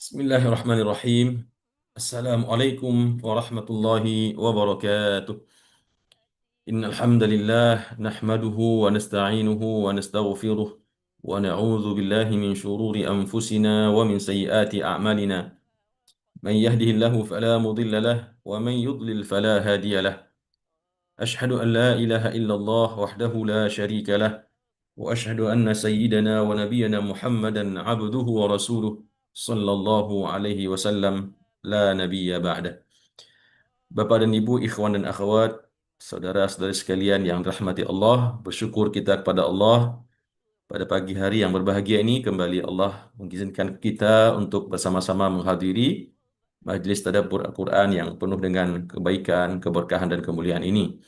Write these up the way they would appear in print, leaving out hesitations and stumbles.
Bismillahirrahmanirrahim. Assalamualaikum warahmatullahi wabarakatuh. Innal hamdalillah nahmaduhu wa nasta'inuhu wa nastaghfiruh wa na'udzu billahi min shururi anfusina wa min sayyiati a'malina. Man yahdihillahu fala mudilla lahu wa man yudlil fala hadiya lahu. Ashhadu an la ilaha illallah wahdahu la syarika lah wa ashhadu anna sayyidana wa nabiyyana Muhammadan abduhu wa rasuluh sallallahu alaihi wasallam la nabiyya ba'da. Bapak dan Ibu, ikhwan dan akhwat, saudara-saudari sekalian yang dirahmati Allah, bersyukur kita kepada Allah pada pagi hari yang berbahagia ini kembali Allah mengizinkan kita untuk bersama-sama menghadiri majlis tadabbur Al-Quran yang penuh dengan kebaikan, keberkahan dan kemuliaan ini.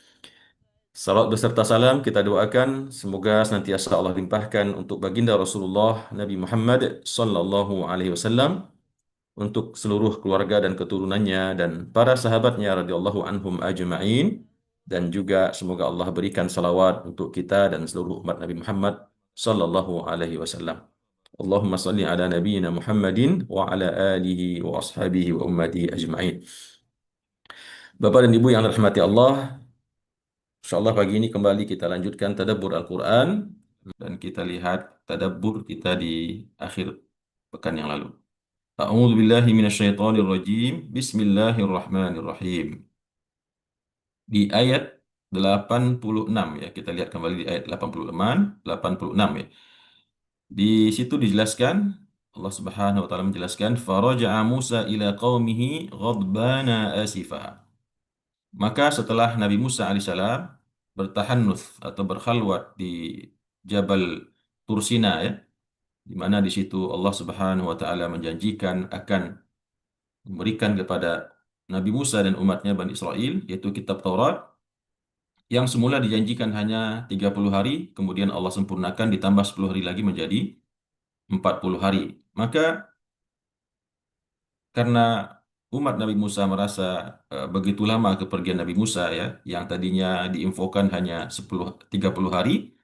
Salawat beserta salam kita doakan semoga senantiasa Allah limpahkan untuk baginda Rasulullah Nabi Muhammad sallallahu alaihi wasallam, untuk seluruh keluarga dan keturunannya dan para sahabatnya radhiyallahu anhum ajma'in, dan juga semoga Allah berikan salawat untuk kita dan seluruh umat Nabi Muhammad sallallahu alaihi wasallam. Allahumma salli ala nabiyyina Muhammadin wa ala alihi wa ashabihi wa ummatihi ajma'in. Bapak dan Ibu yang dirahmati Allah, insyaallah pagi ini kembali kita lanjutkan tadabbur Al-Quran dan kita lihat tadabbur kita di akhir pekan yang lalu. A'udzu billahi minasyaitonir rajim. Bismillahirrahmanirrahim. Di ayat 86 ya, kita lihat kembali di ayat 86 ya. Di situ dijelaskan, Allah Subhanahu wa taala menjelaskan, faraja'a Musa ila qaumihi ghadbana asifa. Maka setelah Nabi Musa alaihissalam bertahannuts atau berkhalwat di Jabal Tursina ya, di mana di situ Allah Subhanahu wa taala menjanjikan akan memberikan kepada Nabi Musa dan umatnya Bani Israel, yaitu kitab Taurat, yang semula dijanjikan hanya 30 hari, kemudian Allah sempurnakan ditambah 10 hari lagi menjadi 40 hari. Maka karena umat Nabi Musa merasa begitu lama kepergian Nabi Musa ya, yang tadinya diinfokan hanya 30 hari,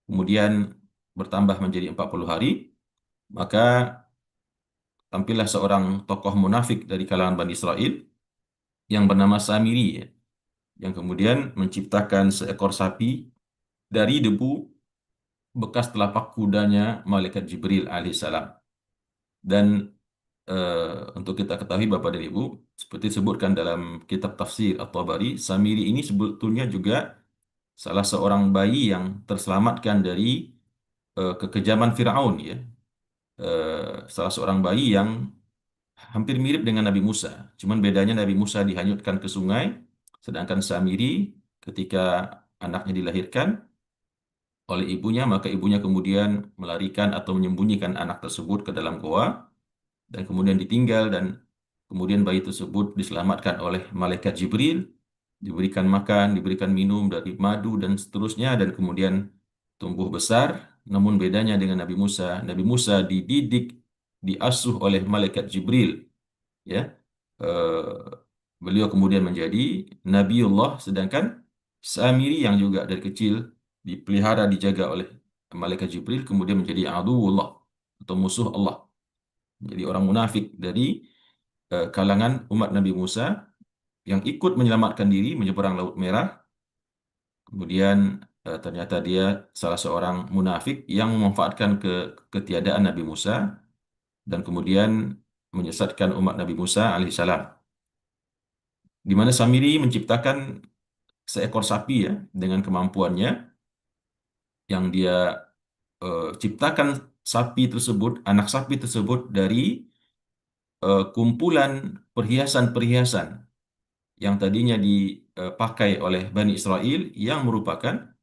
kemudian bertambah menjadi 40 hari, maka tampillah seorang tokoh munafik dari kalangan Bani Israel yang bernama Samiri ya, yang kemudian menciptakan seekor sapi dari debu bekas telapak kudanya malaikat Jibril alaihissalam. Dan untuk kita ketahui Bapak dan Ibu, seperti disebutkan dalam kitab tafsir At-Tabari, Samiri ini sebetulnya juga salah seorang bayi yang terselamatkan dari kekejaman Firaun ya. Salah seorang bayi yang hampir mirip dengan Nabi Musa. Cuman bedanya Nabi Musa dihanyutkan ke sungai, sedangkan Samiri ketika anaknya dilahirkan oleh ibunya, maka ibunya kemudian melarikan atau menyembunyikan anak tersebut ke dalam goa dan kemudian ditinggal, dan kemudian bayi tersebut diselamatkan oleh malaikat Jibril, diberikan makan, diberikan minum dari madu dan seterusnya, dan kemudian tumbuh besar. Namun bedanya dengan Nabi Musa dididik, diasuh oleh malaikat Jibril, ya. Beliau kemudian menjadi Nabiullah, sedangkan Samiri yang juga dari kecil dipelihara, dijaga oleh malaikat Jibril, kemudian menjadi aduwullah atau musuh Allah, menjadi orang munafik dari kalangan umat Nabi Musa yang ikut menyelamatkan diri menyeberang Laut Merah. Kemudian ternyata dia salah seorang munafik yang memanfaatkan ketiadaan Nabi Musa dan kemudian menyesatkan umat Nabi Musa alaihissalam. Di mana Samiri menciptakan seekor sapi ya, dengan kemampuannya yang dia ciptakan sapi tersebut, anak sapi tersebut dari kumpulan perhiasan-perhiasan yang tadinya dipakai oleh Bani Israel, yang merupakan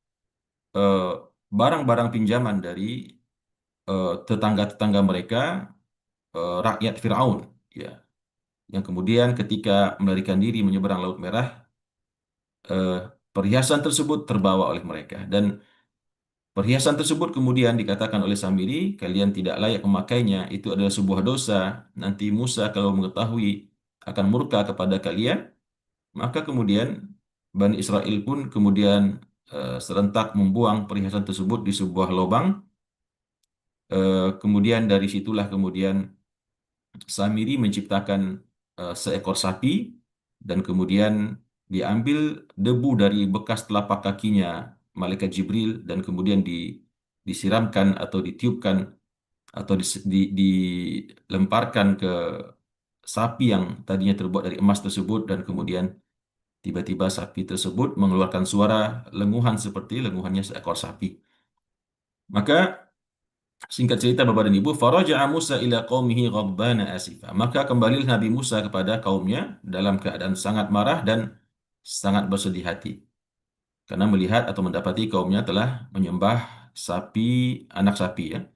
eh, barang-barang pinjaman dari tetangga-tetangga mereka, rakyat Firaun ya, yang kemudian ketika melarikan diri menyeberang Laut Merah, eh, perhiasan tersebut terbawa oleh mereka, dan perhiasan tersebut kemudian dikatakan oleh Samiri, kalian tidak layak memakainya, itu adalah sebuah dosa. Nanti Musa kalau mengetahui akan murka kepada kalian. Maka kemudian Bani Israel pun kemudian serentak membuang perhiasan tersebut di sebuah lubang. Kemudian dari situlah kemudian Samiri menciptakan seekor sapi dan kemudian diambil debu dari bekas telapak kakinya malaikat Jibril dan kemudian disiramkan atau ditiupkan atau dilemparkan ke sapi yang tadinya terbuat dari emas tersebut dan kemudian tiba-tiba sapi tersebut mengeluarkan suara lenguhan seperti lenguhannya seekor sapi. Maka singkat cerita Bapak dan Ibu, faraja'a Musa ila qaumihi ghadbana asifa. Maka kembalilah Nabi Musa kepada kaumnya dalam keadaan sangat marah dan sangat bersedih hati karena melihat atau mendapati kaumnya telah menyembah sapi, anak sapi ya.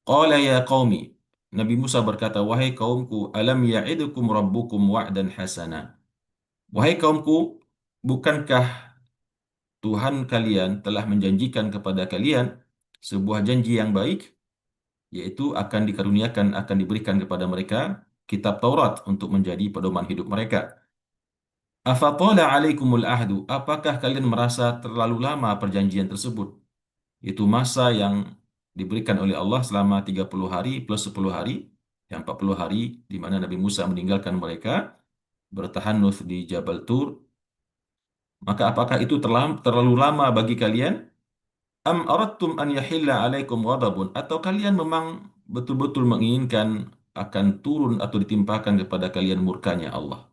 Qala ya qaumi. Nabi Musa berkata, wahai kaumku, alam ya'idukum rabbukum wa'dan hasana. Wahai kaumku, bukankah Tuhan kalian telah menjanjikan kepada kalian sebuah janji yang baik, yaitu akan dikaruniakan, akan diberikan kepada mereka kitab Taurat untuk menjadi pedoman hidup mereka. Afatala alaikumul ahdu, apakah kalian merasa terlalu lama perjanjian tersebut? Itu masa yang diberikan oleh Allah selama 30 hari plus 10 hari, yang 40 hari di mana Nabi Musa meninggalkan mereka bertahanus di Jabal Tur. Maka apakah itu terlalu lama bagi kalian? Am aradtum an yahilla alaikum ghadabun, atau kalian memang betul-betul menginginkan akan turun atau ditimpakan kepada kalian murkanya Allah.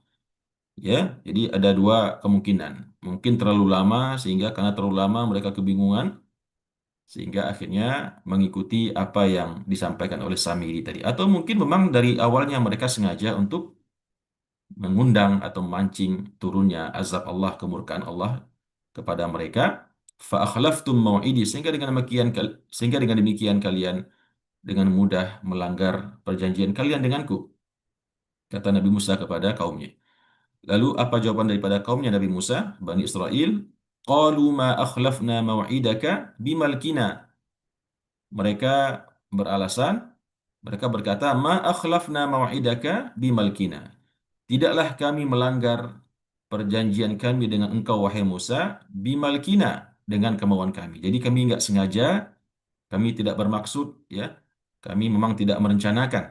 Ya, jadi ada dua kemungkinan. Mungkin terlalu lama sehingga karena terlalu lama mereka kebingungan sehingga akhirnya mengikuti apa yang disampaikan oleh Samiri tadi. Atau mungkin memang dari awalnya mereka sengaja untuk mengundang atau memancing turunnya azab Allah, kemurkaan Allah kepada mereka. Fa akhlaftum mau'idi, sehingga dengan demikian kalian dengan mudah melanggar perjanjian kalian denganku, kata Nabi Musa kepada kaumnya. Lalu apa jawaban daripada kaumnya Nabi Musa, Bani Israel? Qalu ma akhlafna mau'idaka bimalkina. Mereka beralasan, mereka berkata, ma akhlafna mau'idaka bimalkina. Tidaklah kami melanggar perjanjian kami dengan engkau, wahai Musa, bimalkina, dengan kemauan kami. Jadi kami nggak sengaja, kami tidak bermaksud, ya, kami memang tidak merencanakan.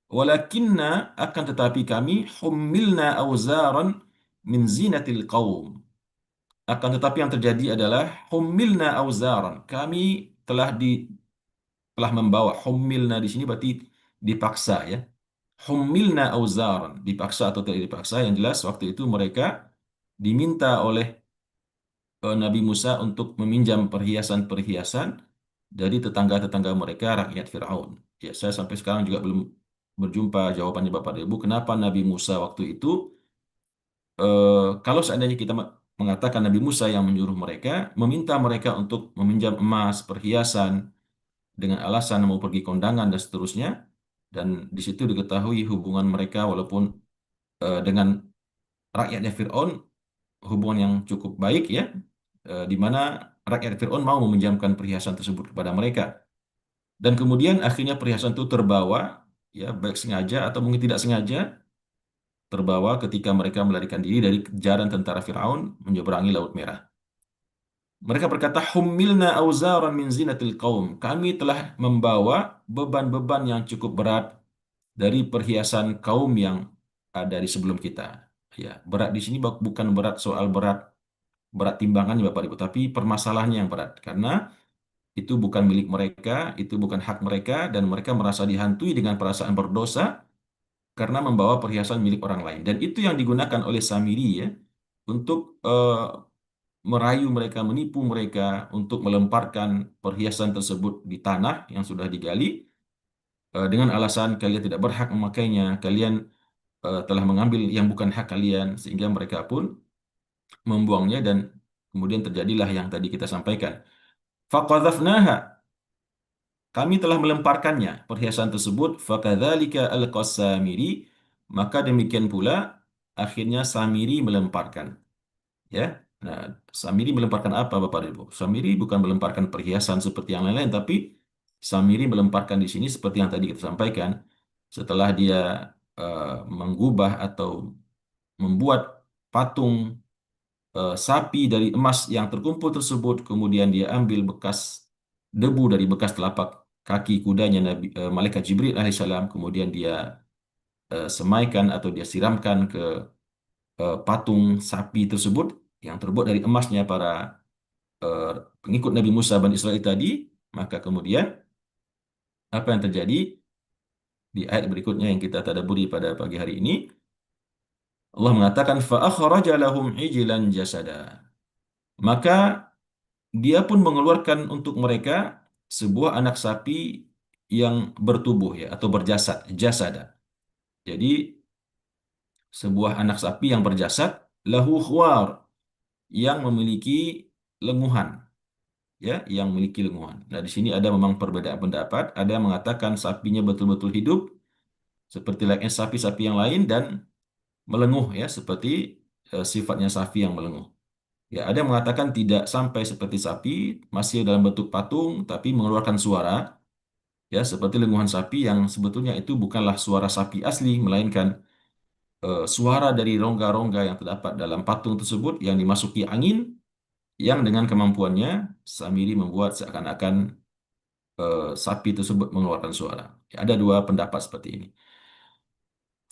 Walakinna, akan tetapi kami humilna auzaran min zinatil qaum. Akan tetapi yang terjadi adalah humilna auzaran. Kami telah telah membawa, humilna di sini berarti dipaksa ya. Humilna auzaran, dipaksa atau tidak dipaksa, yang jelas waktu itu mereka diminta oleh Nabi Musa untuk meminjam perhiasan-perhiasan dari tetangga-tetangga mereka, rakyat Firaun. Ya, saya sampai sekarang juga belum berjumpa jawabannya Bapak dan Ibu, kenapa Nabi Musa waktu itu, kalau seandainya kita mengatakan Nabi Musa yang menyuruh mereka, meminta mereka untuk meminjam emas, perhiasan, dengan alasan mau pergi kondangan dan seterusnya, dan di situ diketahui hubungan mereka walaupun dengan rakyatnya Fir'aun hubungan yang cukup baik ya, di mana rakyat Fir'aun mau meminjamkan perhiasan tersebut kepada mereka. Dan kemudian akhirnya perhiasan itu terbawa, ya baik sengaja atau mungkin tidak sengaja, terbawa ketika mereka melarikan diri dari kejaran tentara Fir'aun menyeberangi Laut Merah. Mereka berkata, Hummilna auzaran min zinatil qaum. Kami telah membawa beban-beban yang cukup berat dari perhiasan kaum yang ada di sebelum kita. Ya, berat di sini bukan berat soal berat timbangannya Bapak Ibu, tapi permasalahannya yang berat. Karena itu bukan milik mereka, itu bukan hak mereka, dan mereka merasa dihantui dengan perasaan berdosa karena membawa perhiasan milik orang lain. Dan itu yang digunakan oleh Samiri ya, untuk merayu mereka, menipu mereka untuk melemparkan perhiasan tersebut di tanah yang sudah digali dengan alasan kalian tidak berhak memakainya, kalian telah mengambil yang bukan hak kalian, sehingga mereka pun membuangnya dan kemudian terjadilah yang tadi kita sampaikan. Faqadhafnaha, kami telah melemparkannya perhiasan tersebut. Fakadzalika alqasamiri, maka demikian pula akhirnya Samiri melemparkan. Ya, nah Samiri melemparkan apa Bapak dan Ibu? Samiri bukan melemparkan perhiasan seperti yang lain-lain, tapi Samiri melemparkan di sini seperti yang tadi kita sampaikan. Setelah dia menggubah atau membuat patung sapi dari emas yang terkumpul tersebut, kemudian dia ambil bekas debu dari bekas telapak kaki kudanya Malaikat Jibril alaihissalam, kemudian dia semaikan atau dia siramkan ke patung sapi tersebut yang terbuat dari emasnya para eh, pengikut Nabi Musa Bani Israel tadi, maka kemudian apa yang terjadi di ayat berikutnya yang kita tadabburi pada pagi hari ini, Allah mengatakan fa akhraja lahum ijlan jasada. Maka dia pun mengeluarkan untuk mereka sebuah anak sapi yang bertubuh ya atau berjasad, jasada. Jadi sebuah anak sapi yang berjasad lahu khuwar yang memiliki lenguhan ya, yang memiliki lenguhan. Nah, di sini ada memang perbedaan pendapat, ada yang mengatakan sapinya betul-betul hidup seperti layaknya sapi-sapi yang lain dan melenguh ya seperti sifatnya sapi yang melenguh. Ya, ada yang mengatakan tidak sampai seperti sapi, masih dalam bentuk patung tapi mengeluarkan suara ya seperti lenguhan sapi yang sebetulnya itu bukanlah suara sapi asli melainkan suara dari rongga-rongga yang terdapat dalam patung tersebut yang dimasuki angin yang dengan kemampuannya Samiri membuat seakan-akan sapi tersebut mengeluarkan suara. Ya, ada dua pendapat seperti ini.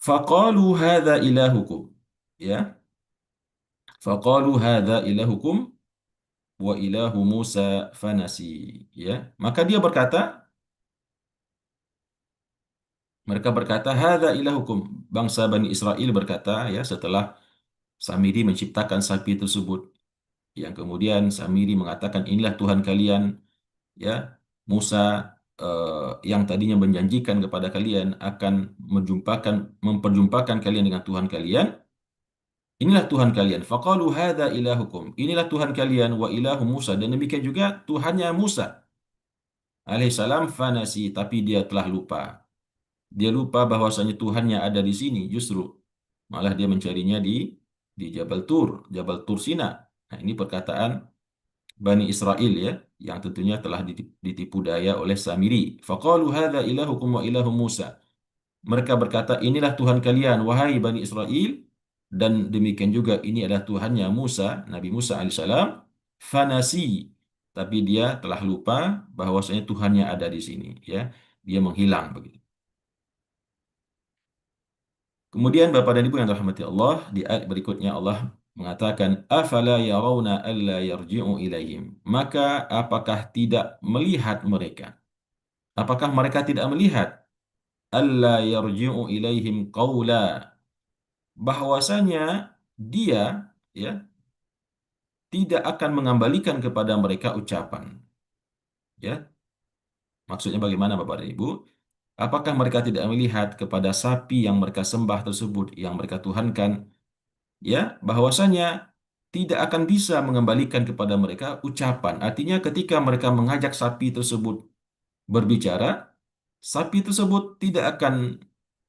Faqalu hadza ilahukum. Ya, faqalu hadza ilahukum wa ilahu Musa fanasi. Ya, maka dia berkata, mereka berkata hadza ilahukum. Bangsa Bani Israel berkata ya setelah Samiri menciptakan sapi tersebut yang kemudian Samiri mengatakan inilah Tuhan kalian ya Musa yang tadinya menjanjikan kepada kalian akan memperjumpakan kalian dengan Tuhan kalian. Inilah Tuhan kalian. Faqalu hadza ilahukum. Inilah Tuhan kalian wa ilahu Musa dan demikian juga Tuhannya Musa alaihissalam fanasi tapi dia telah lupa. Dia lupa bahwasanya Tuhannya ada di sini justru. Malah dia mencarinya di Jabal Tur, Jabal Tur Sina. Nah, ini perkataan Bani Israel ya, yang tentunya telah ditipu daya oleh Samiri. Faqalu hadza ilahukum wa ilahu Musa. Mereka berkata, inilah Tuhan kalian, wahai Bani Israel, dan demikian juga ini adalah Tuhannya Musa, Nabi Musa alaihissalam, fanasi. Tapi dia telah lupa bahwasanya Tuhannya ada di sini, ya. Dia menghilang begitu. Kemudian Bapak dan Ibu yang dirahmati Allah, di ayat berikutnya Allah mengatakan, afala yarawna alla yarji'u ilaihim. Maka apakah tidak melihat mereka? Apakah mereka tidak melihat alla yarji'u ilaihim qawla bahwasanya dia ya tidak akan mengembalikan kepada mereka ucapan ya maksudnya bagaimana Bapak dan Ibu apakah mereka tidak melihat kepada sapi yang mereka sembah tersebut yang mereka tuhankan ya bahwasanya tidak akan bisa mengembalikan kepada mereka ucapan artinya ketika mereka mengajak sapi tersebut berbicara sapi tersebut tidak akan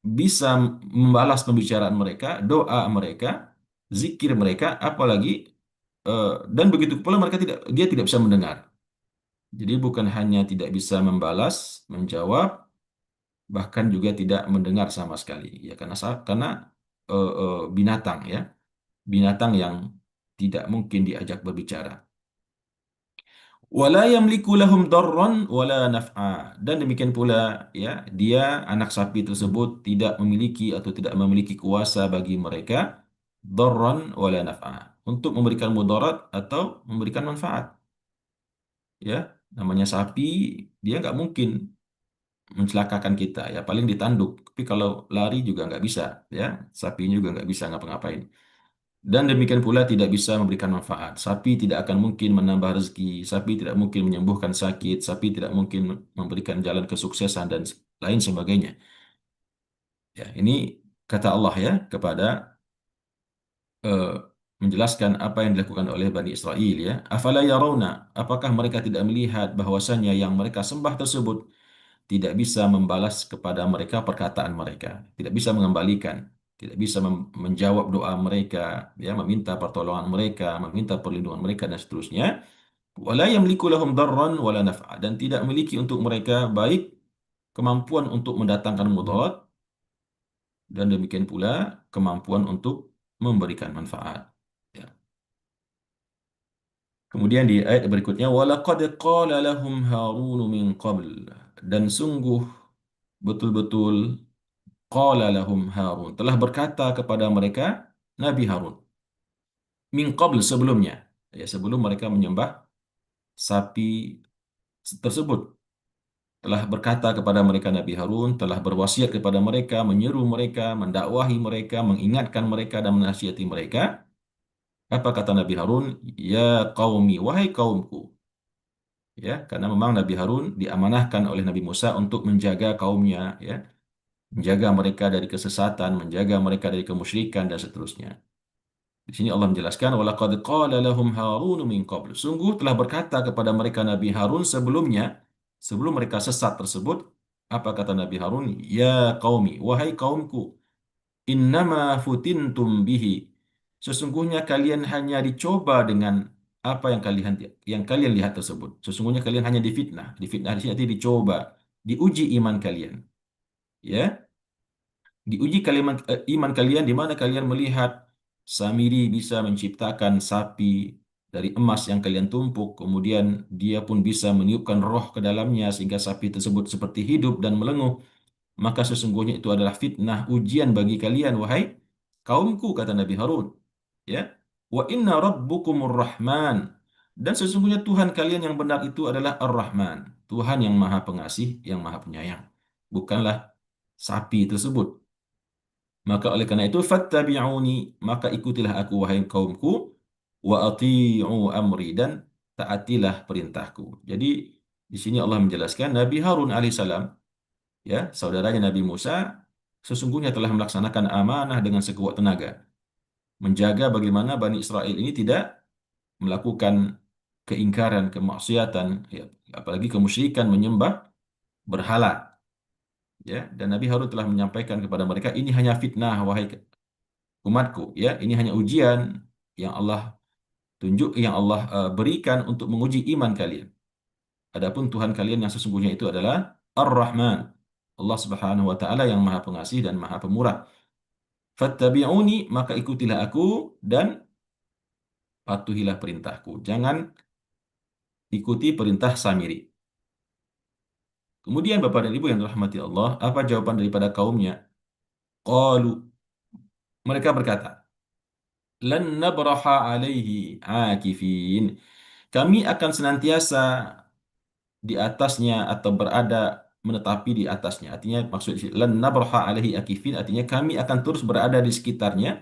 bisa membalas pembicaraan mereka doa mereka zikir mereka apalagi dan begitu pula dia tidak bisa mendengar. Jadi bukan hanya tidak bisa membalas, menjawab, bahkan juga tidak mendengar sama sekali. Ya karena binatang ya, binatang yang tidak mungkin diajak berbicara. Wala yamliku lahum darran wala naf'a. Dan demikian pula ya, dia anak sapi tersebut tidak memiliki atau tidak memiliki kuasa bagi mereka darran wala naf'a untuk memberikan mudarat atau memberikan manfaat. Ya, namanya sapi dia nggak mungkin mencelakakan kita ya paling ditanduk tapi kalau lari juga nggak bisa ya sapinya juga nggak bisa ngapa-ngapain dan demikian pula tidak bisa memberikan manfaat sapi tidak akan mungkin menambah rezeki sapi tidak mungkin menyembuhkan sakit sapi tidak mungkin memberikan jalan kesuksesan dan lain sebagainya ya ini kata Allah ya kepada eh, menjelaskan apa yang dilakukan oleh Bani Israel ya afala yarawna apakah mereka tidak melihat bahwasanya yang mereka sembah tersebut tidak bisa membalas kepada mereka perkataan mereka, tidak bisa mengembalikan, tidak bisa menjawab doa mereka, ya, meminta pertolongan mereka, meminta perlindungan mereka dan seterusnya. Wala yamliku lahum darran wala naf'a dan tidak memiliki untuk mereka baik kemampuan untuk mendatangkan mudarat dan demikian pula kemampuan untuk memberikan manfaat. Ya. Kemudian di ayat berikutnya walaqad qala lahum Harun min qabl dan sungguh betul-betul qala lahum Harun, telah berkata kepada mereka Nabi Harun, min qabl, sebelumnya, ya sebelum mereka menyembah sapi tersebut, telah berkata kepada mereka Nabi Harun, telah berwasiat kepada mereka, menyeru mereka, mendakwahi mereka, mengingatkan mereka dan menasihati mereka. Apa kata Nabi Harun? Ya qaumi, wahai kaumku. Ya, karena memang Nabi Harun diamanahkan oleh Nabi Musa untuk menjaga kaumnya, ya, menjaga mereka dari kesesatan, menjaga mereka dari kemusyrikan dan seterusnya. Di sini Allah menjelaskan, walaqad qala lahum Harun min qabl. Sungguh telah berkata kepada mereka Nabi Harun sebelumnya, sebelum mereka sesat tersebut, apa kata Nabi Harun? Ya qaumi, wahai kaumku, innama futintum bihi. Sesungguhnya kalian hanya dicoba dengan apa yang kalian lihat tersebut. Sesungguhnya kalian hanya difitnah. Difitnah di sini artinya dicoba, diuji iman kalian. Ya, diuji iman kalian di mana kalian melihat Samiri bisa menciptakan sapi dari emas yang kalian tumpuk, kemudian dia pun bisa meniupkan roh ke dalamnya sehingga sapi tersebut seperti hidup dan melenguh. Maka sesungguhnya itu adalah fitnah, ujian bagi kalian, wahai kaumku, kata Nabi Harun. Ya, wa inna rabbukumur rahman, dan sesungguhnya Tuhan kalian yang benar itu adalah Ar-Rahman, Tuhan yang maha pengasih, yang maha penyayang, bukanlah sapi tersebut. Maka oleh karena itu fattabi'uni, maka ikutilah aku wahai kaumku, wa ati'u amri, dan taatilah perintahku. Jadi di sini Allah menjelaskan Nabi Harun alaihissalam, ya, saudaranya Nabi Musa, sesungguhnya telah melaksanakan amanah dengan sekuat tenaga, menjaga bagaimana Bani Israel ini tidak melakukan keingkaran, kemaksiatan, ya, apalagi kemusyrikan menyembah berhala. Ya, dan Nabi Harun telah menyampaikan kepada mereka, ini hanya fitnah, wahai umatku, ya, ini hanya ujian yang Allah berikan untuk menguji iman kalian. Adapun Tuhan kalian yang sesungguhnya itu adalah Ar-Rahman, Allah Subhanahu wa taala yang Maha Pengasih dan Maha Pemurah. Fattabi'uni, maka ikutilah aku dan patuhilah perintahku. Jangan ikuti perintah Samiri. Kemudian Bapak dan Ibu yang dirahmati Allah, apa jawaban daripada kaumnya? Qalu, mereka berkata, lan nabraha alaihi akifin. Kami akan senantiasa di atasnya atau berada menetapi di atasnya. Artinya maksud lan nabraha alaihi akifin artinya kami akan terus berada di sekitarnya,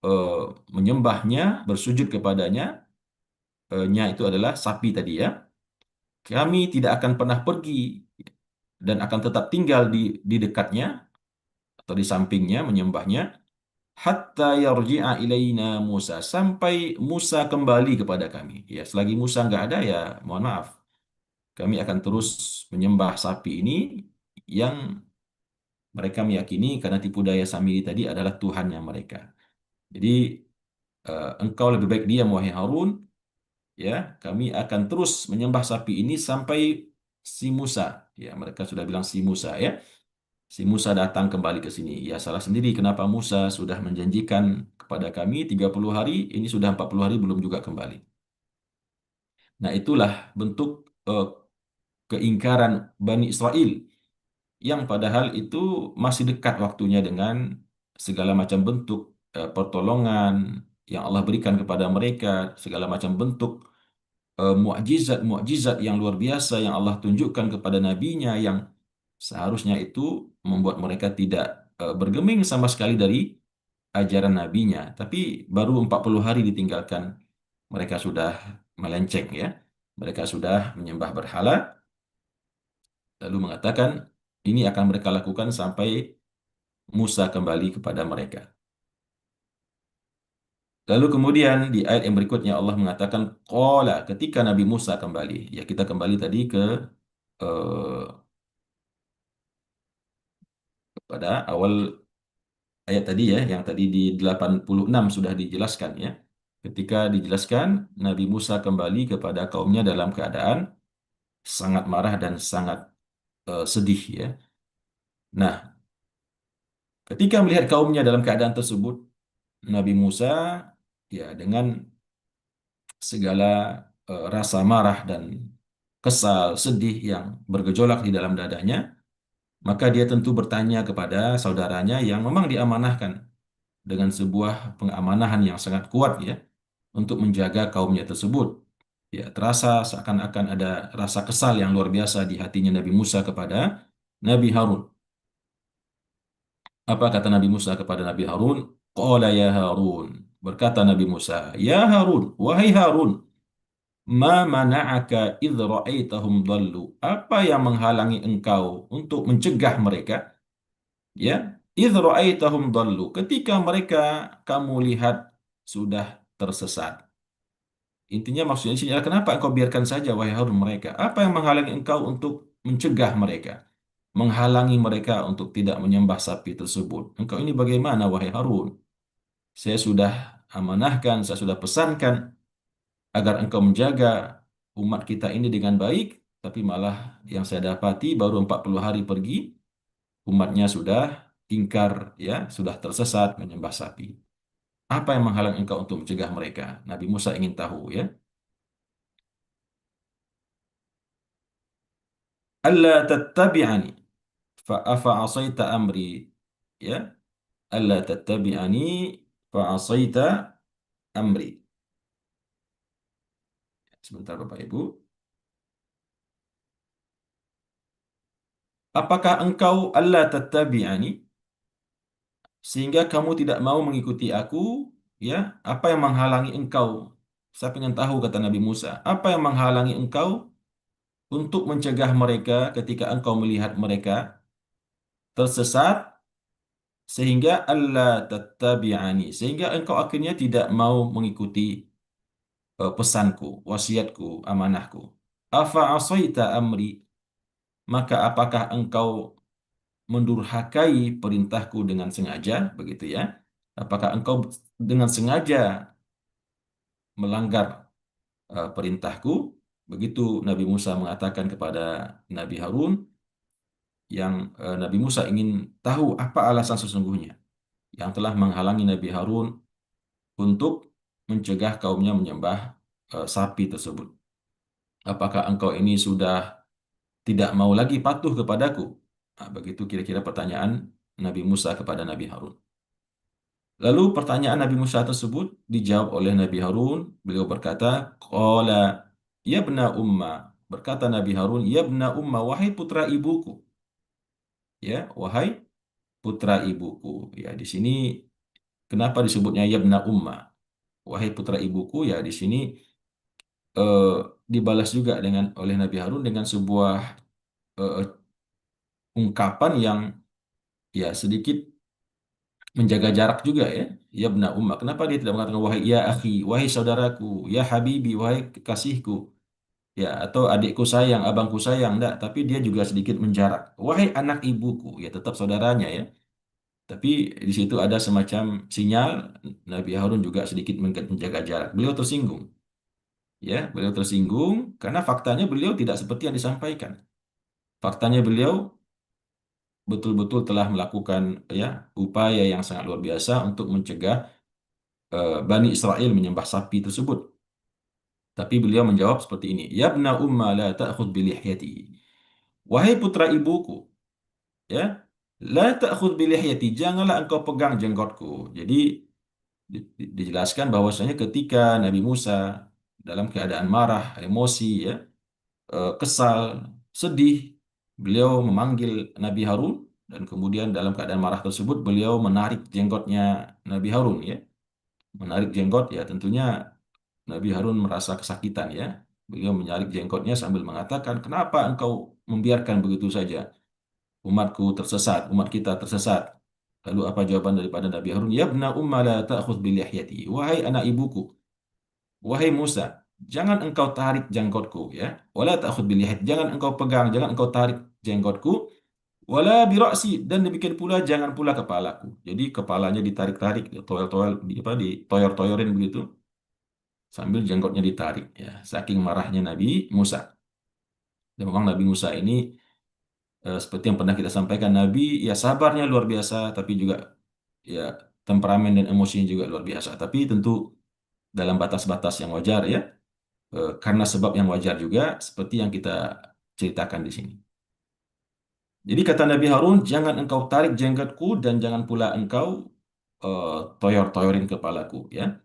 eh, menyembahnya, bersujud kepadanya. Nya itu adalah sapi tadi, ya. Kami tidak akan pernah pergi dan akan tetap tinggal di dekatnya atau di sampingnya menyembahnya hatta yarji'a ilaina Musa, sampai Musa kembali kepada kami. Ya, selagi Musa nggak ada, ya mohon maaf. Kami akan terus menyembah sapi ini yang mereka meyakini karena tipu daya Samiri tadi adalah Tuhannya mereka. Jadi engkau lebih baik diam wahai Harun, ya. Kami akan terus menyembah sapi ini sampai si Musa, ya, mereka sudah bilang si Musa, ya. Si Musa datang kembali ke sini. Ya, salah sendiri kenapa Musa sudah menjanjikan kepada kami 30 hari, ini sudah 40 hari belum juga kembali. Nah, itulah bentuk eh, keingkaran Bani Israel yang padahal itu masih dekat waktunya dengan segala macam bentuk pertolongan yang Allah berikan kepada mereka, segala macam bentuk mukjizat-mukjizat yang luar biasa yang Allah tunjukkan kepada nabinya yang seharusnya itu membuat mereka tidak bergeming sama sekali dari ajaran nabinya. Tapi baru 40 hari ditinggalkan, mereka sudah melenceng, ya. Mereka sudah menyembah berhala, lalu mengatakan ini akan mereka lakukan sampai Musa kembali kepada mereka. Lalu kemudian di ayat yang berikutnya Allah mengatakan qala, ketika Nabi Musa kembali. Ya, kita kembali tadi eh, pada awal ayat tadi, ya, yang tadi di 86 sudah dijelaskan, ya. Ketika dijelaskan Nabi Musa kembali kepada kaumnya dalam keadaan sangat marah dan sangat sedih, ya. Nah, ketika melihat kaumnya dalam keadaan tersebut, Nabi Musa, ya, dengan segala rasa marah dan kesal, sedih yang bergejolak di dalam dadanya, Maka dia tentu bertanya kepada saudaranya yang memang diamanahkan dengan sebuah pengamanan yang sangat kuat ya untuk menjaga kaumnya tersebut. Ya, terasa seakan-akan ada rasa kesal yang luar biasa di hatinya Nabi Musa kepada Nabi Harun. Apa kata Nabi Musa kepada Nabi Harun? Qala ya Harun. Berkata Nabi Musa, "Ya Harun, wahai Harun, ma mana'aka idh ra'aitahum dhallu?" Apa yang menghalangi engkau untuk mencegah mereka? Ya, idh ra'aitahum dhallu. Ketika mereka kamu lihat sudah tersesat. Intinya maksudnya di sini adalah kenapa engkau biarkan saja wahai Harun mereka? Apa yang menghalangi engkau untuk mencegah mereka? Menghalangi mereka untuk tidak menyembah sapi tersebut. Engkau ini bagaimana wahai Harun? Saya sudah amanahkan, saya sudah pesankan agar engkau menjaga umat kita ini dengan baik, tapi malah yang saya dapati baru 40 hari pergi, umatnya sudah ingkar, ya, sudah tersesat menyembah sapi. Apa yang menghalang engkau untuk mencegah mereka? Nabi Musa ingin tahu, ya. Alla tattabi'ani fa'afa asaita amri, ya. Alla tattabi'ani fa'asaita amri. Sebentar Bapak Ibu. Apakah engkau alla tattabi'ani sehingga kamu tidak mau mengikuti aku, ya? Apa yang menghalangi engkau? Saya ingin tahu kata Nabi Musa, apa yang menghalangi engkau untuk mencegah mereka ketika engkau melihat mereka tersesat sehingga Allah tattabi'ani, sehingga engkau akhirnya tidak mau mengikuti pesanku, wasiatku, amanahku. Afa asaita amri, maka apakah engkau mendurhakai perintahku dengan sengaja, begitu ya? Apakah engkau dengan sengaja melanggar perintahku? Begitu Nabi Musa mengatakan kepada Nabi Harun, yang Nabi Musa ingin tahu apa alasan sesungguhnya yang telah menghalangi Nabi Harun untuk mencegah kaumnya menyembah sapi tersebut. Apakah engkau ini sudah tidak mau lagi patuh kepadaku? Nah, begitu kira-kira pertanyaan Nabi Musa kepada Nabi Harun. Lalu pertanyaan Nabi Musa tersebut dijawab oleh Nabi Harun. Beliau berkata, Qala, ya bna umma. Berkata Nabi Harun, ya bna umma, wahai putra ibuku. Ya, wahai putra ibuku. Ya, di sini kenapa disebutnya ya bna umma? Wahai putra ibuku, ya di sini eh, dibalas juga dengan oleh Nabi Harun dengan sebuah eh, ungkapan yang ya sedikit menjaga jarak juga ya. Ya bna umma. Kenapa dia tidak mengatakan wahai ya akhi, wahai saudaraku, ya habibi, wahai kekasihku, ya atau adikku sayang, abangku sayang, enggak, tapi dia juga sedikit menjarak. Wahai anak ibuku, ya tetap saudaranya ya. Tapi di situ ada semacam sinyal Nabi Harun juga sedikit menjaga jarak. Beliau tersinggung, ya, beliau tersinggung karena faktanya beliau tidak seperti yang disampaikan. Faktanya beliau betul-betul telah melakukan ya upaya yang sangat luar biasa untuk mencegah Bani Israel menyembah sapi tersebut. Tapi beliau menjawab seperti ini, Ya bna umma la ta'khud bilihyati. Wahai putra ibuku, ya, la ta'khud bilihyati, janganlah engkau pegang jenggotku. Jadi dijelaskan bahwasanya ketika Nabi Musa dalam keadaan marah, emosi, ya, kesal, sedih, beliau memanggil Nabi Harun dan kemudian dalam keadaan marah tersebut beliau menarik jenggotnya Nabi Harun, ya. Menarik jenggot, ya, tentunya Nabi Harun merasa kesakitan, ya. Beliau menarik jenggotnya sambil mengatakan, kenapa engkau membiarkan begitu saja umatku tersesat, umat kita tersesat? Lalu apa jawaban daripada Nabi Harun? Ya bna umma la ta'khudh bi lihyati. Wahai anak ibuku, wahai Musa, jangan engkau tarik jenggotku, ya. Wala ta'khudh bi lihyati. Jangan engkau pegang, jangan engkau tarik jenggotku. Wala bi ra'si, dan demikian pula jangan pula kepalaku. Jadi kepalanya ditarik-tarik, toel-toel, apa, ditoyor-toyorin begitu sambil jenggotnya ditarik, ya. Saking marahnya Nabi Musa. Dan memang Nabi Musa ini seperti yang pernah kita sampaikan, Nabi ya sabarnya luar biasa, tapi juga ya temperamen dan emosinya juga luar biasa. Tapi tentu dalam batas-batas yang wajar, ya. Karena sebab yang wajar juga seperti yang kita ceritakan di sini. Jadi kata Nabi Harun, jangan engkau tarik jenggotku dan jangan pula engkau toyor-toyorin kepalaku, ya.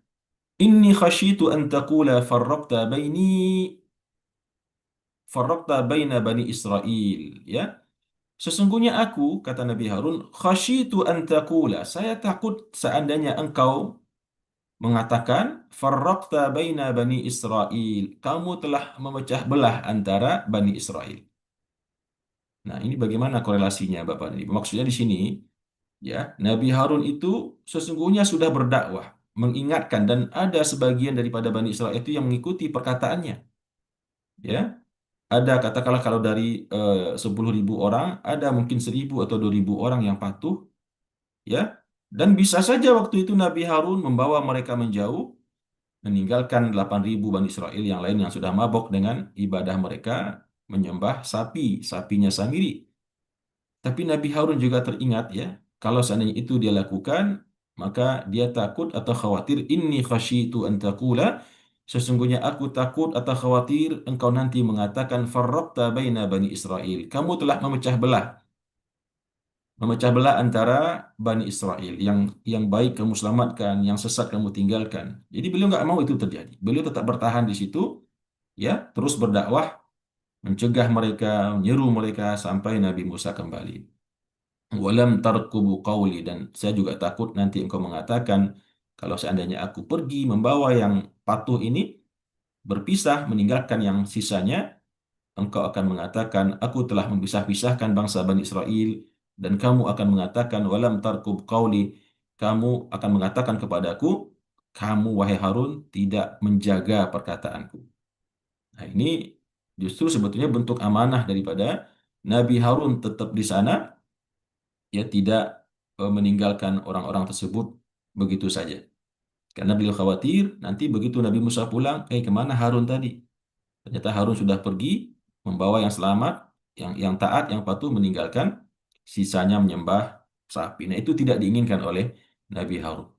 Inni khasyitu an taqula farraqta baina bani Israel, ya. Sesungguhnya aku, kata Nabi Harun, khasyitu an taqula, saya takut seandainya engkau mengatakan farraqta baina bani Israel, kamu telah memecah belah antara bani Israel. Nah, ini bagaimana korelasinya Bapak ini? Maksudnya di sini, ya, Nabi Harun itu sesungguhnya sudah berdakwah, mengingatkan, dan ada sebagian daripada Bani Israel itu yang mengikuti perkataannya. Ya, ada katakanlah kalau dari 10.000 orang, ada mungkin 1.000 atau 2.000 orang yang patuh, ya. Dan bisa saja waktu itu Nabi Harun membawa mereka menjauh, meninggalkan 8.000 Bani Israel yang lain yang sudah mabok dengan ibadah mereka menyembah sapinya Samiri. Tapi Nabi Harun juga teringat, ya, kalau seandainya itu dia lakukan, maka dia takut atau khawatir, inni khasyitu an taqula, sesungguhnya aku takut atau khawatir engkau nanti mengatakan farraqta baina bani Israel. Kamu telah memecah belah antara Bani Israel, yang baik kamu selamatkan, yang sesat kamu tinggalkan. Jadi beliau nggak mau itu terjadi. Beliau tetap bertahan di situ, ya, terus berdakwah, mencegah mereka, menyeru mereka sampai Nabi Musa kembali. Walam tarkubu qawli, dan saya juga takut nanti engkau mengatakan kalau seandainya aku pergi membawa yang patuh ini berpisah meninggalkan yang sisanya, engkau akan mengatakan aku telah memisah-pisahkan bangsa Bani Israel, dan kamu akan mengatakan walam tarkub qawli, kamu akan mengatakan kepadaku, kamu wahai Harun tidak menjaga perkataanku. Nah, ini justru sebetulnya bentuk amanah daripada Nabi Harun tetap di sana, ya, tidak meninggalkan orang-orang tersebut begitu saja. Karena beliau khawatir nanti begitu Nabi Musa pulang, kemana Harun tadi? Ternyata Harun sudah pergi membawa yang selamat, yang taat, yang patuh, meninggalkan sisanya menyembah sapi. Nah, itu tidak diinginkan oleh Nabi Harun.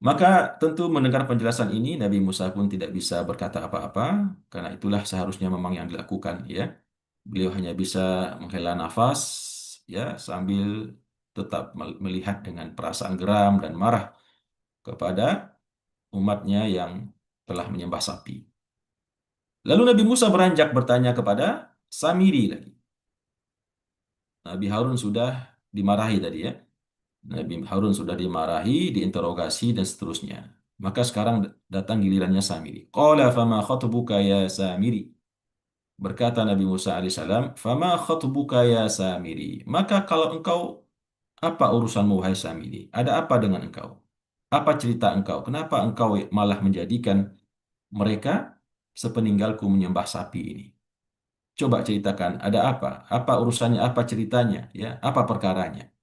Maka tentu mendengar penjelasan ini Nabi Musa pun tidak bisa berkata apa-apa, karena itulah seharusnya memang yang dilakukan, ya. Beliau hanya bisa menghela nafas, ya, sambil tetap melihat dengan perasaan geram dan marah kepada umatnya yang telah menyembah sapi. Lalu Nabi Musa beranjak bertanya kepada Samiri lagi. Nabi Harun sudah dimarahi tadi, ya. Nabi Harun sudah dimarahi, diinterogasi dan seterusnya. Maka sekarang datang gilirannya Samiri. Qala fama khatbuka ya Samiri. Berkata Nabi Musa alaihissalam, fama khatbuka ya Samiri. Maka kalau engkau, apa urusanmu wahai Samiri? Ada apa dengan engkau? Apa cerita engkau? Kenapa engkau malah menjadikan mereka sepeninggalku menyembah sapi ini? Coba ceritakan, ada apa? Apa urusannya? Apa ceritanya? Ya, apa perkaranya?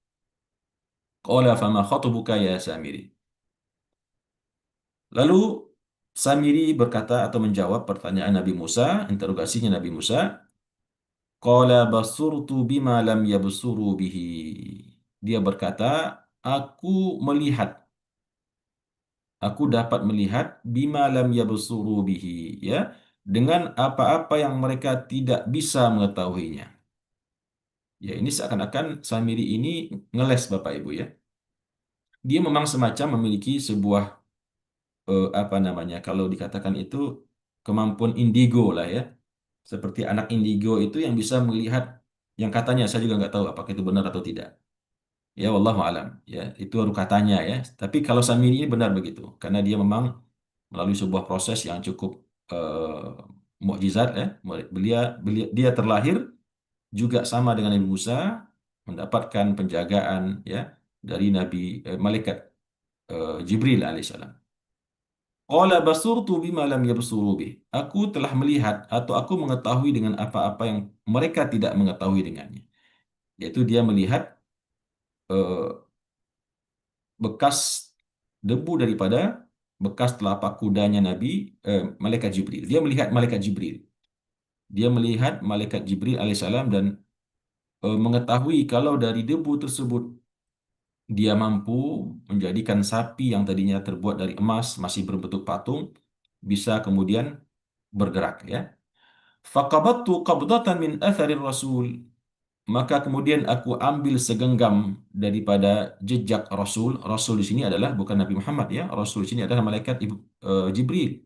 Qala fama khatubuka ya Samiri. Lalu Samiri berkata atau menjawab pertanyaan Nabi Musa, interogasinya Nabi Musa. Qala basurtu bima lam yabsuru bihi. Dia berkata, aku melihat, aku dapat melihat bima lam yabsuru bihi, ya, dengan apa-apa yang mereka tidak bisa mengetahuinya. Ya, ini seakan-akan Samiri ini ngeles Bapak Ibu, ya. Dia memang semacam memiliki sebuah apa namanya, kalau dikatakan itu kemampuan indigo lah, ya. Seperti anak indigo itu yang bisa melihat, yang katanya saya juga nggak tahu apakah itu benar atau tidak. Ya, wallahu alam. Ya, itu baru katanya, ya. Tapi kalau Samiri ini benar begitu, karena dia memang melalui sebuah proses yang cukup mukjizat, ya. Dia terlahir juga sama dengan Nabi Musa, mendapatkan penjagaan, ya, dari malaikat Jibril alaihissalam. Qala basurtu bima lam yabsuru bih. Aku telah melihat atau aku mengetahui dengan apa-apa yang mereka tidak mengetahui dengannya. Yaitu dia melihat eh, bekas debu daripada bekas telapak kudanya malaikat Jibril. Dia melihat malaikat Jibril. Dia melihat malaikat Jibril alaihissalam dan mengetahui kalau dari debu tersebut dia mampu menjadikan sapi yang tadinya terbuat dari emas masih berbentuk patung bisa kemudian bergerak, ya. Faqabattu qabdatan min atharir rasul. maka kemudian aku ambil segenggam daripada jejak Rasul. Rasul di sini adalah bukan Nabi Muhammad ya. Rasul di sini adalah malaikat Jibril.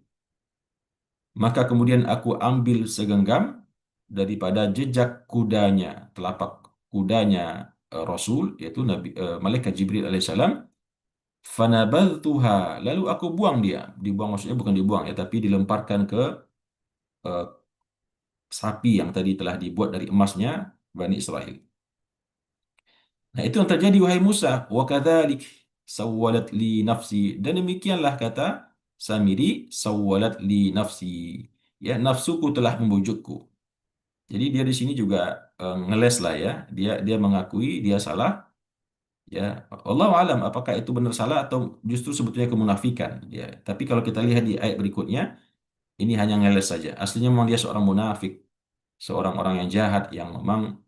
Maka kemudian aku ambil segenggam daripada jejak kudanya, telapak kudanya Rasul, yaitu malaikat Jibril alaihissalam. Fanabadtuha, lalu aku buang dia. Dibuang maksudnya bukan dibuang ya, tapi dilemparkan ke eh, sapi yang tadi telah dibuat dari emasnya Bani Israel. Nah, itu yang terjadi wahai Musa. Wa kadzalik sawwalat li nafsi. Dan demikianlah kata Samiri, sawwalat li nafsi. Ya, nafsuku telah membujukku. Jadi dia di sini juga ngeles lah ya. Dia mengakui dia salah. Ya, Allah alam apakah itu benar salah atau justru sebetulnya kemunafikan. Ya, tapi kalau kita lihat di ayat berikutnya, ini hanya ngeles saja. Aslinya memang dia seorang munafik, seorang orang yang jahat yang memang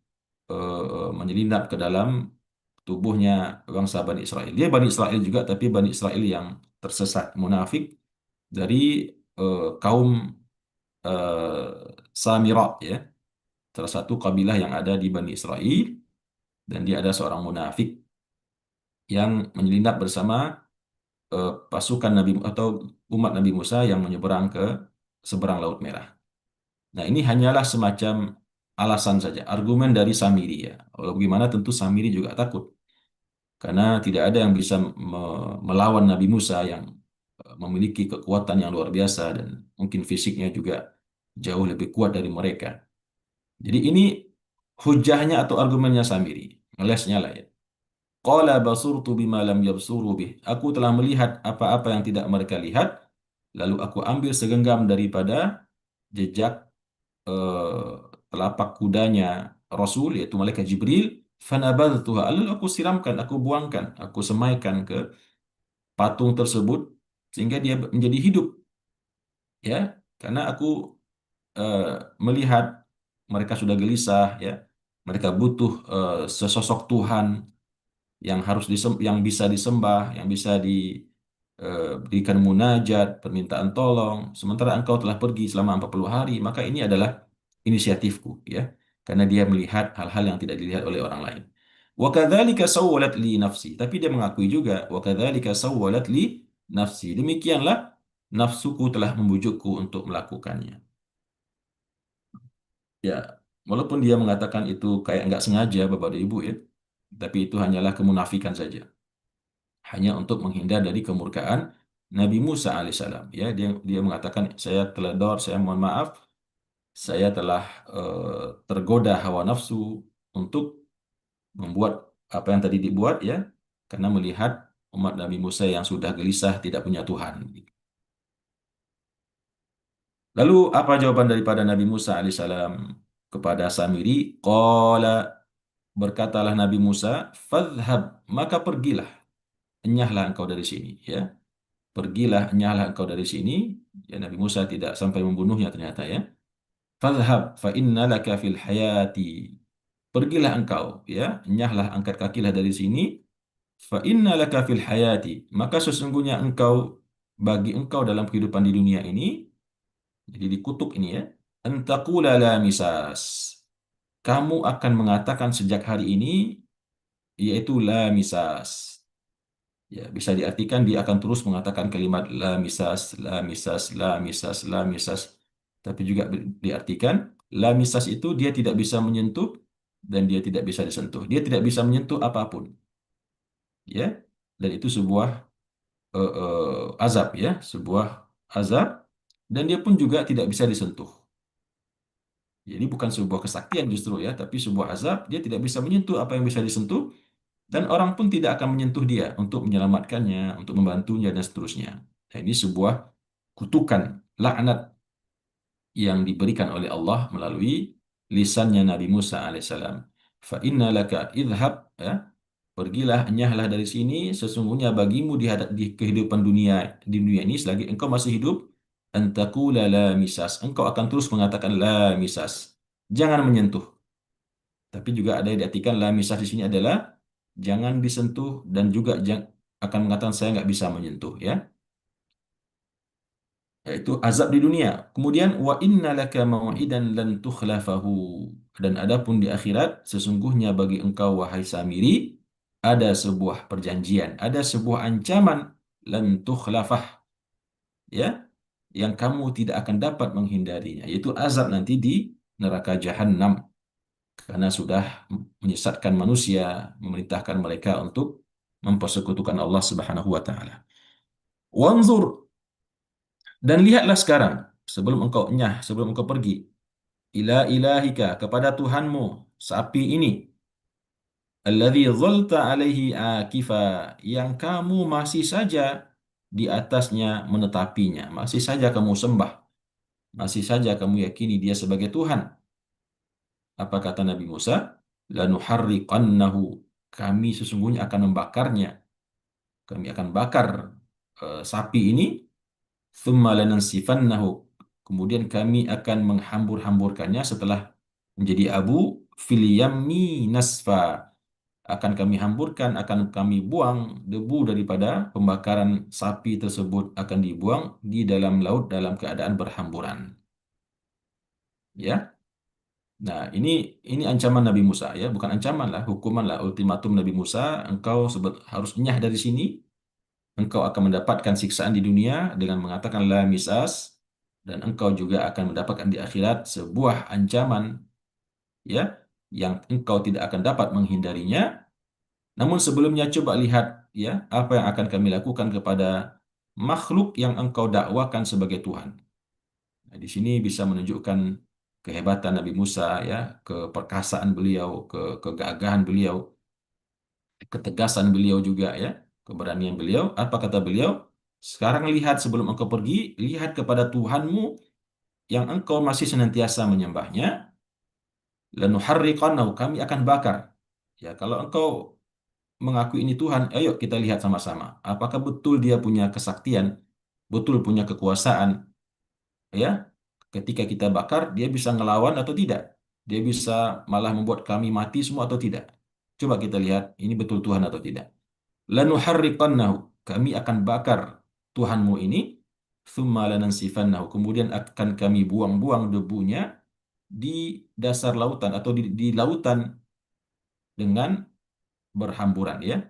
menyelinap ke dalam tubuhnya bangsa Bani Israel. Dia Bani Israel juga, tapi Bani Israel yang tersesat, munafik dari kaum Samirah, ya, salah satu kabilah yang ada di Bani Israel, dan dia ada seorang munafik yang menyelinap bersama pasukan Nabi atau umat Nabi Musa yang menyeberang ke seberang Laut Merah. Nah, ini hanyalah semacam alasan saja, argumen dari Samiri ya. Kalau bagaimana tentu Samiri juga takut. Karena tidak ada yang bisa melawan Nabi Musa yang memiliki kekuatan yang luar biasa dan mungkin fisiknya juga jauh lebih kuat dari mereka. Jadi ini hujahnya atau argumennya Samiri. Ngelesnya lah ya. Qala basurtu bima lam yabsuru bih. Aku telah melihat apa-apa yang tidak mereka lihat, lalu aku ambil segenggam daripada jejak eh, telapak kudanya Rasul, yaitu malaikat Jibril, fanabadtuha. Lalu aku siramkan, aku buangkan, aku semaikan ke patung tersebut sehingga dia menjadi hidup, ya. Karena aku eh, melihat mereka sudah gelisah, ya. Mereka butuh sesosok Tuhan yang yang bisa disembah, yang bisa berikan munajat, permintaan tolong. Sementara engkau telah pergi selama 40 hari, maka ini adalah inisiatifku, ya. Karena dia melihat hal-hal yang tidak dilihat oleh orang lain. Wa kadzalika sawwalat li nafsi. Tapi dia mengakui juga, wa kadzalika sawwalat li nafsi. Demikianlah nafsuku telah membujukku untuk melakukannya. Ya, walaupun dia mengatakan itu kayak nggak sengaja, Bapak dan Ibu ya, tapi itu hanyalah kemunafikan saja. Hanya untuk menghindar dari kemurkaan Nabi Musa alaihissalam. Ya, dia mengatakan saya teledor, saya mohon maaf, saya telah tergoda hawa nafsu untuk membuat apa yang tadi dibuat ya, karena melihat umat Nabi Musa yang sudah gelisah tidak punya Tuhan. Lalu apa jawaban daripada Nabi Musa alaihissalam kepada Samiri? Qala, berkatalah Nabi Musa, fadhhab, maka pergilah, enyahlah engkau dari sini, ya. Pergilah, enyahlah engkau dari sini. Ya, Nabi Musa tidak sampai membunuhnya ternyata ya. Fadhhab fa inna laka fil hayati. Pergilah engkau, ya, enyahlah, angkat kakilah dari sini. Fa inna laka fil hayati. Maka sesungguhnya bagi engkau dalam kehidupan di dunia ini, jadi dikutuk ini ya. Antaqula la misas. Kamu akan mengatakan sejak hari ini, yaitu la misas. Ya, bisa diartikan dia akan terus mengatakan kalimat la misas, la misas, la misas, la misas. Tapi juga diartikan la misas itu dia tidak bisa menyentuh dan dia tidak bisa disentuh. Dia tidak bisa menyentuh apapun. Ya, dan itu sebuah azab ya, sebuah azab dan dia pun juga tidak bisa disentuh. Jadi bukan sebuah kesaktian justru ya, tapi sebuah azab, dia tidak bisa menyentuh apa yang bisa disentuh dan orang pun tidak akan menyentuh dia untuk menyelamatkannya, untuk membantunya dan seterusnya. Nah, ini sebuah kutukan, laknat yang diberikan oleh Allah melalui lisannya Nabi Musa alaihissalam. Fa inna laka idhab, ya, pergilah, enyahlah dari sini, sesungguhnya bagimu di kehidupan di dunia ini selagi engkau masih hidup, antakula la misas, engkau akan terus mengatakan la misas, jangan menyentuh. Tapi juga ada yang diartikan la misas di sini adalah jangan disentuh dan juga akan mengatakan saya nggak bisa menyentuh ya. Yaitu azab di dunia. Kemudian wa inna laka mau'idan lan tukhlafahu. Dan adapun di akhirat, sesungguhnya bagi engkau wahai Samiri ada sebuah perjanjian, ada sebuah ancaman lan tukhlafah, ya, yang kamu tidak akan dapat menghindarinya, yaitu azab nanti di neraka jahanam karena sudah menyesatkan manusia, memerintahkan mereka untuk mempersekutukan Allah Subhanahu wa taala. Wanzur, dan lihatlah sekarang sebelum engkau enyah, sebelum engkau pergi, ila ilahika, kepada Tuhanmu sapi ini, alladzi zalta alaihi akifa, yang kamu masih saja di atasnya menetapinya, masih saja kamu sembah, masih saja kamu yakini dia sebagai Tuhan. Apa kata Nabi Musa? Lanuharriqannahu, kami sesungguhnya akan membakarnya, kami akan bakar sapi ini, thumma lanansifannahu, kemudian kami akan menghambur-hamburkannya setelah menjadi abu, fil yammi nasfa, akan kami hamburkan, akan kami buang debu daripada pembakaran sapi tersebut, akan dibuang di dalam laut dalam keadaan berhamburan. Ya, nah ini ancaman Nabi Musa, ya, bukan ancaman lah, hukuman lah, ultimatum Nabi Musa, engkau harus enyah dari sini, engkau akan mendapatkan siksaan di dunia dengan mengatakan la misas, dan engkau juga akan mendapatkan di akhirat sebuah ancaman, ya, yang engkau tidak akan dapat menghindarinya. Namun sebelumnya coba lihat, ya, apa yang akan kami lakukan kepada makhluk yang engkau dakwakan sebagai Tuhan. Nah, di sini bisa menunjukkan kehebatan Nabi Musa, ya, keperkasaan beliau, kegagahan beliau, ketegasan beliau juga, ya, keberanian beliau. Apa kata beliau? Sekarang lihat sebelum engkau pergi, lihat kepada Tuhanmu yang engkau masih senantiasa menyembahnya, lanuharriqannahu, kami akan bakar. Ya, kalau engkau mengaku ini Tuhan, ayo kita lihat sama-sama. Apakah betul dia punya kesaktian, betul punya kekuasaan, ya? Ketika kita bakar, dia bisa ngelawan atau tidak? Dia bisa malah membuat kami mati semua atau tidak? Coba kita lihat, ini betul Tuhan atau tidak. Lanuharriqannahu, kami akan bakar Tuhanmu ini, thumma lanansifannahu, kemudian akan kami buang-buang debunya di dasar lautan atau di lautan dengan berhamburan, ya,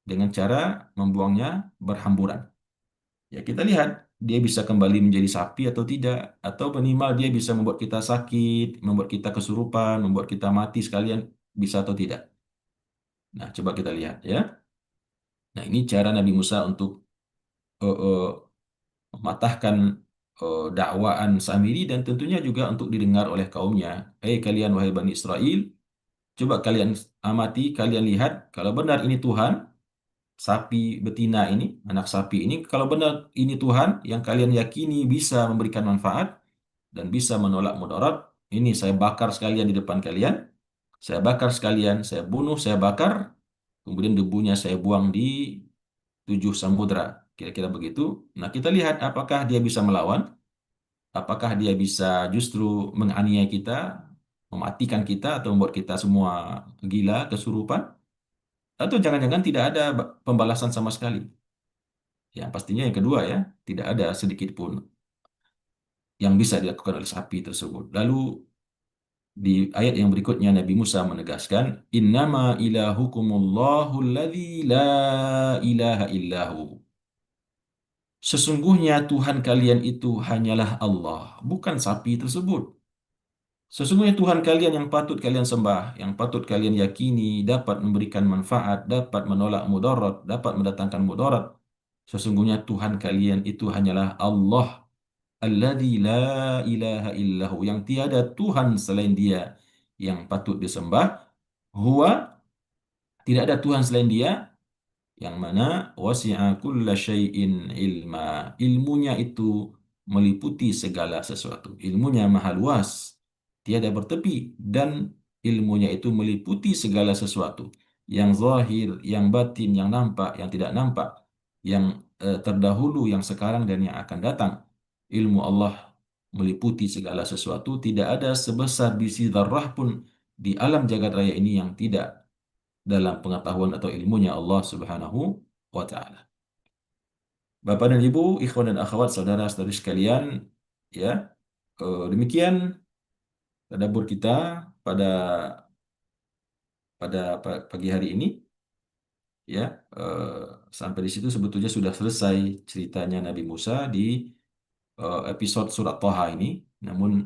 dengan cara membuangnya berhamburan. Ya, kita lihat dia bisa kembali menjadi sapi atau tidak, atau minimal dia bisa membuat kita sakit, membuat kita kesurupan, membuat kita mati sekalian, bisa atau tidak. Nah, coba kita lihat, ya. Nah, ini cara Nabi Musa untuk eh, eh, mematahkan dakwaan Samiri, dan tentunya juga untuk didengar oleh kaumnya. Hei kalian wahai Bani Israel, coba kalian amati, kalian lihat kalau benar ini Tuhan, sapi betina ini, anak sapi ini, kalau benar ini Tuhan yang kalian yakini bisa memberikan manfaat dan bisa menolak mudarat, ini saya bakar sekalian di depan kalian, saya bakar sekalian, saya bunuh, saya bakar, kemudian debunya saya buang di 7 samudra. Kira-kira begitu. Nah, kita lihat apakah dia bisa melawan, apakah dia bisa justru menganiaya kita, mematikan kita, atau membuat kita semua gila, kesurupan, atau jangan-jangan tidak ada pembalasan sama sekali. Yang pastinya yang kedua, ya, tidak ada sedikit pun yang bisa dilakukan oleh sapi tersebut. Lalu di ayat yang berikutnya Nabi Musa menegaskan, innama ilahukumullahu alladzi la ilaha illahu. Sesungguhnya Tuhan kalian itu hanyalah Allah, bukan sapi tersebut. Sesungguhnya Tuhan kalian yang patut kalian sembah, yang patut kalian yakini dapat memberikan manfaat, dapat menolak mudarat, dapat mendatangkan mudarat. Sesungguhnya Tuhan kalian itu hanyalah Allah, alladzi la ilaha illahu, yang tiada Tuhan selain Dia yang patut disembah. Huwa, tidak ada Tuhan selain Dia, yang mana wasi'a kulla syai'in ilma, ilmunya itu meliputi segala sesuatu, ilmunya maha luas, tiada bertepi, dan ilmunya itu meliputi segala sesuatu, yang zahir, yang batin, yang nampak, yang tidak nampak, yang terdahulu, yang sekarang, dan yang akan datang. Ilmu Allah meliputi segala sesuatu, tidak ada sebesar biji zarrah pun di alam jagat raya ini yang tidak dalam pengetahuan atau ilmunya Allah Subhanahu wa taala. Bapak dan Ibu, ikhwan dan akhwat, saudara-saudari sekalian, ya, demikian tadabbur kita pada pagi hari ini, ya. Eh, Sampai di situ sebetulnya sudah selesai ceritanya Nabi Musa di episode surat Toha ini. Namun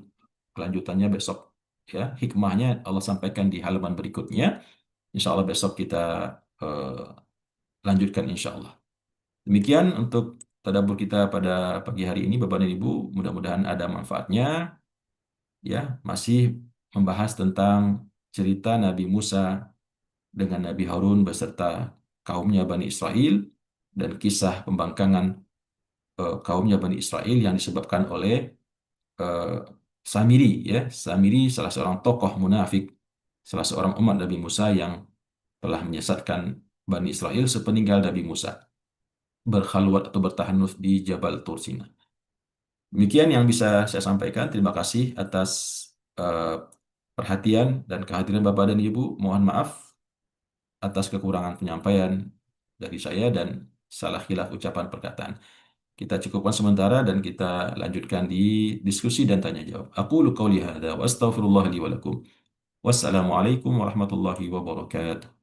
kelanjutannya besok, ya, hikmahnya Allah sampaikan di halaman berikutnya. Insya Allah besok kita eh, lanjutkan insya Allah. Demikian untuk tadabbur kita pada pagi hari ini, Bapak dan Ibu. Mudah-mudahan ada manfaatnya. Ya, masih membahas tentang cerita Nabi Musa dengan Nabi Harun beserta kaumnya Bani Israel dan kisah pembangkangan kaumnya Bani Israel yang disebabkan oleh eh, Samiri, ya. Samiri salah seorang tokoh munafik, salah seorang umat Nabi Musa yang telah menyesatkan Bani Israel sepeninggal Nabi Musa berkhalwat atau bertahanus di Jabal Tursina. Demikian yang bisa saya sampaikan. Terima kasih atas eh, perhatian dan kehadiran Bapak dan Ibu. Mohon maaf atas kekurangan penyampaian dari saya dan salah khilaf ucapan perkataan. Kita cukupkan sementara dan kita lanjutkan di diskusi dan tanya jawab. Aku qauli hadza wa astaghfirullah li wa lakum. Wassalamualaikum warahmatullahi wabarakatuh.